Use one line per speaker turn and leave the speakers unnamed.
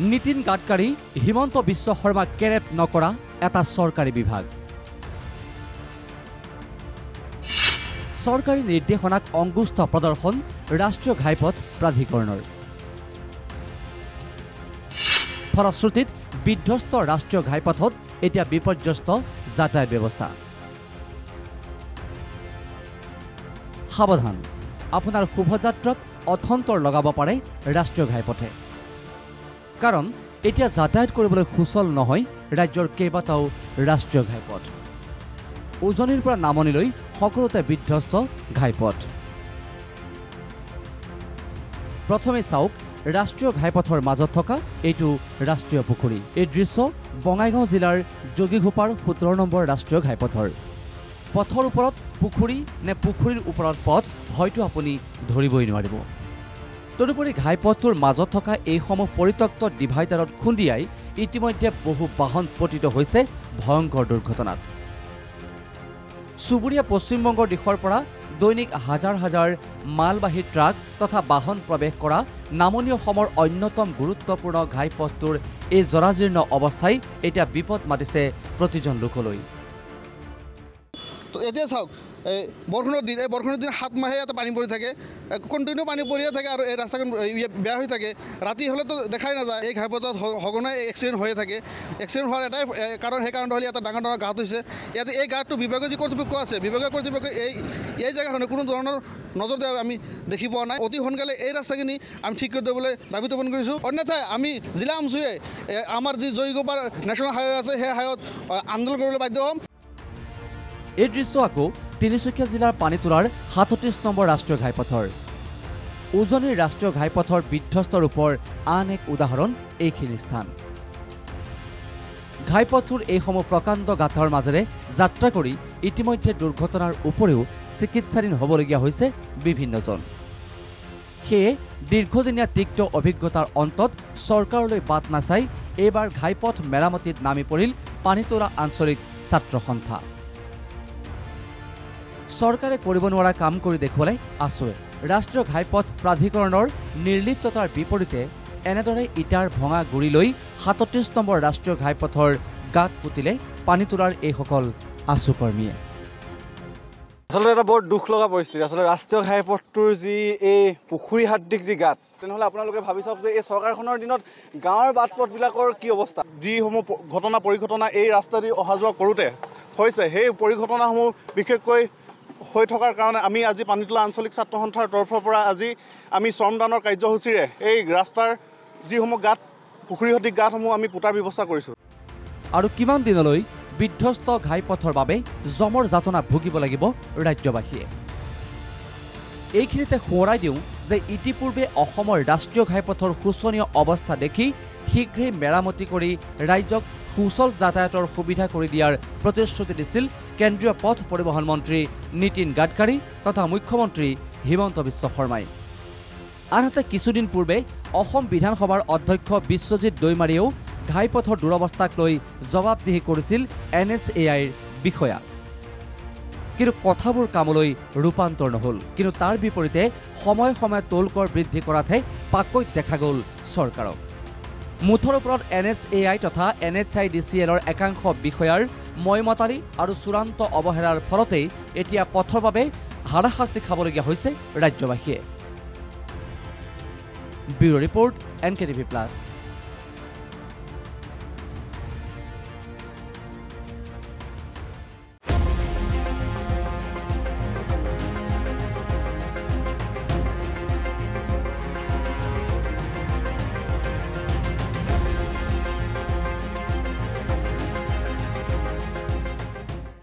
নীতিন গাডকাৰী হিমন্ত বিশ্ব শৰ্মাক কেৰেপ নকৰা এটা চৰকাৰী বিভাগ চৰকাৰী নিৰ্দেশনাক অংগুষ্ঠ প্ৰদৰ্শন ৰাষ্ট্ৰীয় ঘাইপথ প্ৰাধিকৰণৰ ফলশ্ৰুতিত বিধ্বস্ত ৰাষ্ট্ৰীয় ঘাইপথত এতিয়া বিপৰ্যস্ত যাতায়াত ব্যৱস্থা সাৱধান আপোনাৰ শুভযাত্ৰাত অথন্তৰ লগাব পাৰে ৰাষ্ট্ৰীয় ঘাইপথে কাৰণ এতিয়া যাতায়াত কৰিবলৈ সুচল নহয় ৰাজ্যৰ কেইবাটাও ৰাষ্ট্ৰীয় ঘাইপথ উজনিৰ পৰা নামনিলৈ সকলোতে বিধ্বস্ত ঘাইপথ প্ৰথমে চাওক ৰাষ্ট্ৰীয় ঘাইপথৰ মাজত থকা এইটো ৰাষ্ট্ৰীয় পুখুৰী এই দৃশ্য বঙাইগাঁও জিলাৰ যোগীঘোপাৰ 17 নম্বৰ ৰাষ্ট্ৰীয় ঘাইপথৰ পথৰ ওপৰত পুখুৰী নে পুখুৰীৰ ওপৰত পথ হয়তো আপুনি ধৰিবই নোৱাৰিব তদুপৰি ঘাইপথটোৰ মাজত থকা এইসমূহ পৰিত্যক্ত ডিভাইডাৰত খুন্দিয়াই ইতিমধ্যে বহু বাহন পতিত হৈছে ভয়ংকৰ দুৰ্ঘটনাত চুবুৰীয়া পশ্চিমবংগৰ দিশৰ পৰা দৈনিক হাজাৰ হাজাৰ মালবাহী ট্ৰাক তথা বাহন প্ৰৱেশ কৰা নামনি অসমৰ অন্যতম গুৰুত্বপূৰ্ণ ঘাইপথটোৰ এই জৰাজীৰ্ণ অৱস্থাই এতিয়া বিপদ মাতিছে প্ৰতিজন লোকলৈ
তো এতিয়া চাওক বৰষুণৰ দিন এই বৰষুণৰ দিন 7 মাহে ইয়াতে পানী পৰি থাকে কণ্টিনিউ পানী পৰিয়ে থাকে আৰু এই ৰাস্তাখন বেয়া হৈ থাকে ৰাতি হ'লেতো দেখাই নাযায় এই ঘাইপথত সঘনাই এক্সিডেণ্ট হৈয়ে থাকে এক্সিডেণ্ট হোৱাৰ এটাই কাৰণ সেই কাৰণটো হ'ল ইয়াতে ডাঙৰ ডাঙৰ গাঁত হৈছে ইয়াতে এই গাঁতটো বিভাগীয় যি কৰ্তৃপক্ষ আছে বিভাগীয় কৰ্তৃপক্ষ এই জেগাখনে কোনো ধৰণৰ নজৰ দিয়া আমি দেখি পোৱা নাই অতি সোনকালে এই ৰাস্তাখিনি আমি ঠিক কৰি দিবলৈ দাবী উত্থাপন কৰিছোঁ অন্যথাই আমি জিলা অঞ্চলে আমাৰ যি জয়ীগোপাৰ নেশ্যনেল হাইৱে আছে সেই হাইৱেত আন্দোলন কৰিবলৈ বাধ্য হ'ম
এই দৃশ্য আকৌ তিনিচুকীয়া জিলাৰ পানীতোলাৰ 37 নম্বৰ ৰাষ্ট্ৰীয় ঘাইপথৰ উজনিৰ ৰাষ্ট্ৰীয় ঘাইপথৰ বিধ্বস্ত ৰূপৰ আন এক উদাহৰণ এইখিনি স্থান ঘাইপথটোৰ এইসমূহ প্ৰকাণ্ড গাঁথৰ মাজেৰে যাত্ৰা কৰি ইতিমধ্যে দুৰ্ঘটনাৰ উপৰিও চিকিৎসাধীন হ'বলগীয়া হৈছে বিভিন্নজন সেয়ে দীৰ্ঘদিনীয়া তিক্ত অভিজ্ঞতাৰ অন্তত চৰকাৰলৈ বাট নাচাই এইবাৰ ঘাইপথ মেৰামতিত নামি পৰিল পানীতোলা আঞ্চলিক ছাত্ৰ সন্থা চৰকাৰে কৰিব নোৱাৰা কাম কৰি দেখুৱালে আছুৱে ৰাষ্ট্ৰীয় ঘাইপথ প্ৰাধিকৰণৰ নিৰ্লিপ্ততাৰ বিপৰীতে এনেদৰে ইটাৰ ভঙা গুৰি লৈ 37 নম্বৰ ৰাষ্ট্ৰীয় ঘাইপথৰ গাঁত পুতিলে পানীতোলাৰ এইসকল আছু কৰ্মীয়ে
আসলে এটা বৰ দুখ লগা পৰিস্থিতি আসলে ৰাষ্ট্ৰীয় ঘাইপথটোৰ যি এই পুখুৰী হাদ্দিক যি গাঁত তেনেহ'লে আপোনালোকে ভাবি চাওক যে এই চৰকাৰখনৰ দিনত গাঁৱৰ বাট পথবিলাকৰ কি অৱস্থা যিসমূহ ঘটনা পৰিঘটনা এই ৰাস্তা দি অহা যোৱা কৰোঁতে হৈছে সেই পৰিঘটনাসমূহ বিশেষকৈ হৈ থকাৰ কাৰণে আমি আজি পানীতোলা আঞ্চলিক ছাত্ৰ সন্থাৰ তৰফৰ পৰা আজি আমি শ্ৰমদানৰ কাৰ্যসূচীৰে এই ৰাস্তাৰ যিসমূহ গাঁত পুখুৰী সদৃশ গাঁতসমূহ আমি পুতাৰ ব্যৱস্থা কৰিছোঁ
আৰু কিমান দিনলৈ বিধ্বস্ত ঘাইপথৰ বাবে জমৰ যাতনা ভুগিব লাগিব ৰাজ্যবাসীয়ে এইখিনিতে সোঁৱৰাই দিওঁ যে ইতিপূৰ্বে অসমৰ ৰাষ্ট্ৰীয় ঘাইপথৰ শোচনীয় অৱস্থা দেখি শীঘ্ৰেই মেৰামতি কৰি ৰাইজক সুচল যাতায়াতৰ সুবিধা কৰি দিয়াৰ প্ৰতিশ্ৰুতি দিছিল কেন্দ্ৰীয় পথ পৰিবহণ মন্ত্ৰী নীতিন গাডকাৰী তথা মুখ্যমন্ত্ৰী হিমন্ত বিশ্ব শৰ্মাই আনহাতে কিছুদিন পূৰ্বে অসম বিধানসভাৰ অধ্যক্ষ বিশ্বজিৎ দৈমাৰীয়েও ঘাইপথৰ দুৰৱস্থাক লৈ জবাবদিহি কৰিছিল NHAIৰ বিষয়া কিন্তু কথাবোৰ কামলৈ ৰূপান্তৰ নহ'ল কিন্তু তাৰ বিপৰীতে সময়ে সময়ে টোল কৰ বৃদ্ধি কৰাতহে পাকৈত দেখা গ'ল চৰকাৰক মুঠৰ ওপৰত NHAI তথা NHIDCLৰ একাংশ বিষয়াৰ ময়মতালি আৰু চূড়ান্ত অৱহেলাৰ ফলতেই এতিয়া পথৰ বাবে হাৰাশাস্তি খাবলগীয়া হৈছে ৰাজ্যবাসীয়ে ব্যুৰো ৰিপৰ্ট NKTV+